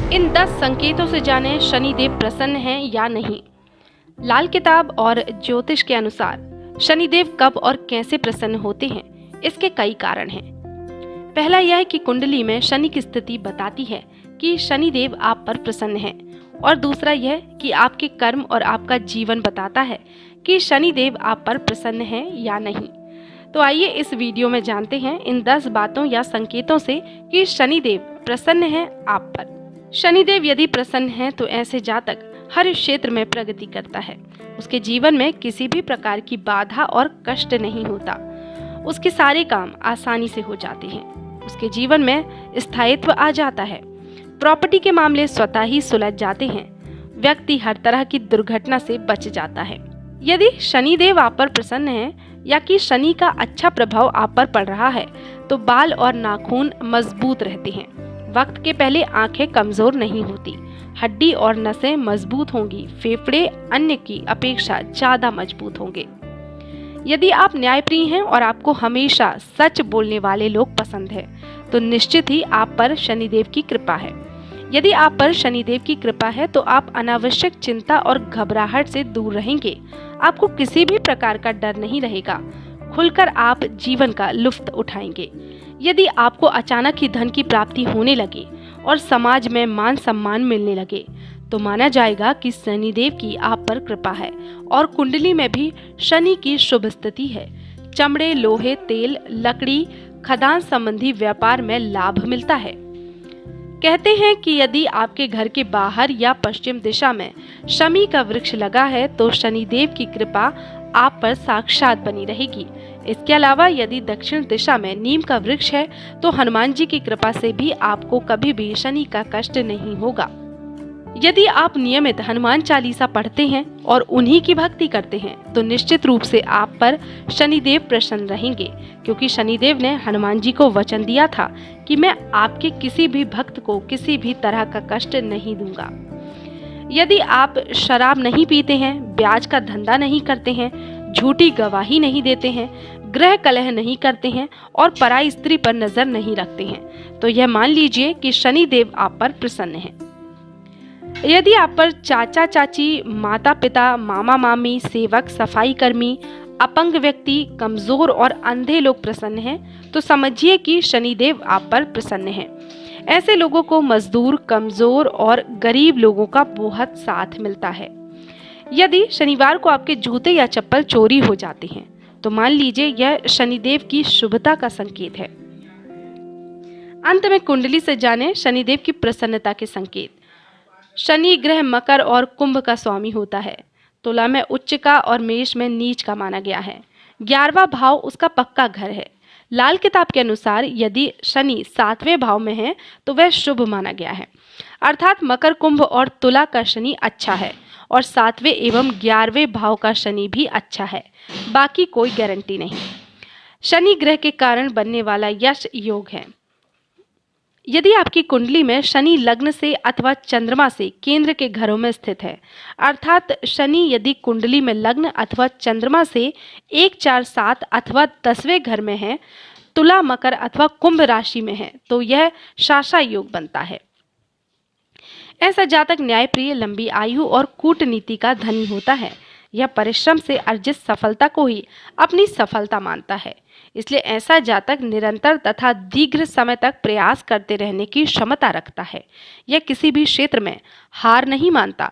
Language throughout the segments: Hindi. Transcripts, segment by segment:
इन 10 संकेतों से जानें शनिदेव प्रसन्न हैं या नहीं। लाल किताब और ज्योतिष के अनुसार शनिदेव कब और कैसे प्रसन्न होते हैं, इसके कई कारण हैं। पहला यह है कि कुंडली में शनि की स्थिति बताती है कि शनिदेव आप पर प्रसन्न हैं, और दूसरा यह कि आपके कर्म और आपका जीवन बताता है कि शनिदेव आप पर प्रसन्न हैं या नहीं। तो आइए इस वीडियो में जानते हैं इन 10 बातों या संकेतों से कि शनिदेव प्रसन्न हैं आप पर। शनिदेव यदि प्रसन्न हैं तो ऐसे जातक हर क्षेत्र में प्रगति करता है। उसके जीवन में किसी भी प्रकार की बाधा और कष्ट नहीं होता। उसके सारे काम आसानी से हो जाते हैं। उसके जीवन में स्थायित्व आ जाता है। प्रॉपर्टी के मामले स्वतः ही सुलझ जाते हैं। व्यक्ति हर तरह की दुर्घटना से बच जाता है। यदि शनिदेव आप पर प्रसन्न हैं या कि शनि का अच्छा प्रभाव आप पर पड़ रहा है तो बाल और नाखून मजबूत रहते हैं। वक्त के पहले आंखें कमजोर नहीं होती। हड्डी और नसें मजबूत होंगी। फेफड़े अन्य की अपेक्षा ज्यादा मजबूत होंगे। यदि आप न्यायप्रिय हैं और आपको हमेशा सच बोलने वाले लोग पसंद है तो निश्चित ही आप पर शनिदेव की कृपा है। यदि आप पर शनिदेव की कृपा है तो आप अनावश्यक चिंता और घबराहट से दूर रहेंगे। आपको किसी भी प्रकार का डर नहीं रहेगा। खुलकर आप जीवन का लुत्फ उठाएंगे। यदि आपको अचानक ही धन की प्राप्ति होने लगे और समाज में मान सम्मान मिलने लगे तो माना जाएगा कि शनिदेव की आप पर कृपा है और कुंडली में भी शनि की शुभ स्थिति है। चमड़े, लोहे, तेल, लकड़ी, खदान संबंधी व्यापार में लाभ मिलता है। कहते हैं कि यदि आपके घर के बाहर या पश्चिम दिशा में शमी का वृक्ष लगा है तो शनिदेव की कृपा आप पर साक्षात बनी रहेगी। इसके अलावा यदि दक्षिण दिशा में नीम का वृक्ष है तो हनुमान जी की कृपा से भी आपको कभी भी शनि का कष्ट नहीं होगा। यदि आप नियमित हनुमान चालीसा पढ़ते हैं और उन्हीं की भक्ति करते हैं तो निश्चित रूप से आप पर शनिदेव प्रसन्न रहेंगे, क्योंकि शनिदेव ने हनुमान जी को वचन दिया था कि मैं आपके किसी भी भक्त को किसी भी तरह का कष्ट नहीं दूंगा। यदि आप शराब नहीं पीते हैं, ब्याज का धंधा नहीं करते हैं, झूठी गवाही नहीं देते हैं, गृह कलह नहीं करते हैं और पराई स्त्री पर नजर नहीं रखते हैं तो यह मान लीजिए कि शनिदेव आप पर प्रसन्न है। यदि आप पर चाचा चाची, माता पिता, मामा मामी, सेवक, सफाई कर्मी, अपंग व्यक्ति, कमजोर और अंधे लोग प्रसन्न हैं तो समझिए कि शनिदेव आप पर प्रसन्न हैं। ऐसे लोगों को मजदूर, कमजोर और गरीब लोगों का बहुत साथ मिलता है। यदि शनिवार को आपके जूते या चप्पल चोरी हो जाते हैं तो मान लीजिए यह शनिदेव की शुभता का संकेत है। अंत में कुंडली से जानें शनिदेव की प्रसन्नता के संकेत। शनि ग्रह मकर और कुंभ का स्वामी होता है। तुला में उच्च का और मेष में नीच का माना गया है। 11वां भाव उसका पक्का घर है। लाल किताब के अनुसार यदि शनि 7वें भाव में है तो वह शुभ माना गया है। अर्थात मकर, कुंभ और तुला का शनि अच्छा है और 7वें एवं 11वें भाव का शनि भी अच्छा है। बाकी कोई गारंटी नहीं। शनि ग्रह के कारण बनने वाला यश योग है। यदि आपकी कुंडली में शनि लग्न से अथवा चंद्रमा से केंद्र के घरों में स्थित है, अर्थात शनि यदि कुंडली में लग्न अथवा चंद्रमा से 1, 4, 7 अथवा 10वें घर में है, तुला, मकर अथवा कुंभ राशि में है तो यह शासा योग बनता है। ऐसा जातक न्यायप्रिय, लंबी आयु और कूटनीति का धनी होता है। यह परिश्रम से अर्जित सफलता को ही अपनी सफलता मानता है। इसलिए ऐसा जातक निरंतर तथा दीर्घ समय तक प्रयास करते रहने की क्षमता रखता है। यह किसी भी क्षेत्र में हार नहीं मानता।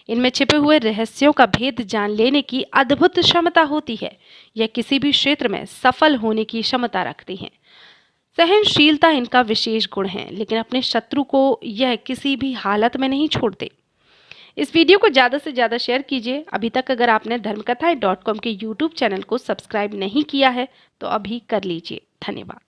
इनमें छिपे हुए रहस्यों का भेद जान लेने की अद्भुत क्षमता होती है। यह किसी भी क्षेत्र में सफल होने की क्षमता रखते हैं। सहनशीलता इनका विशेष गुण है, लेकिन अपने शत्रु को यह किसी भी हालत में नहीं छोड़ते। इस वीडियो को ज़्यादा से ज़्यादा शेयर कीजिए। अभी तक अगर आपने धर्मकथाएं.com के YouTube चैनल को सब्सक्राइब नहीं किया है तो अभी कर लीजिए। धन्यवाद।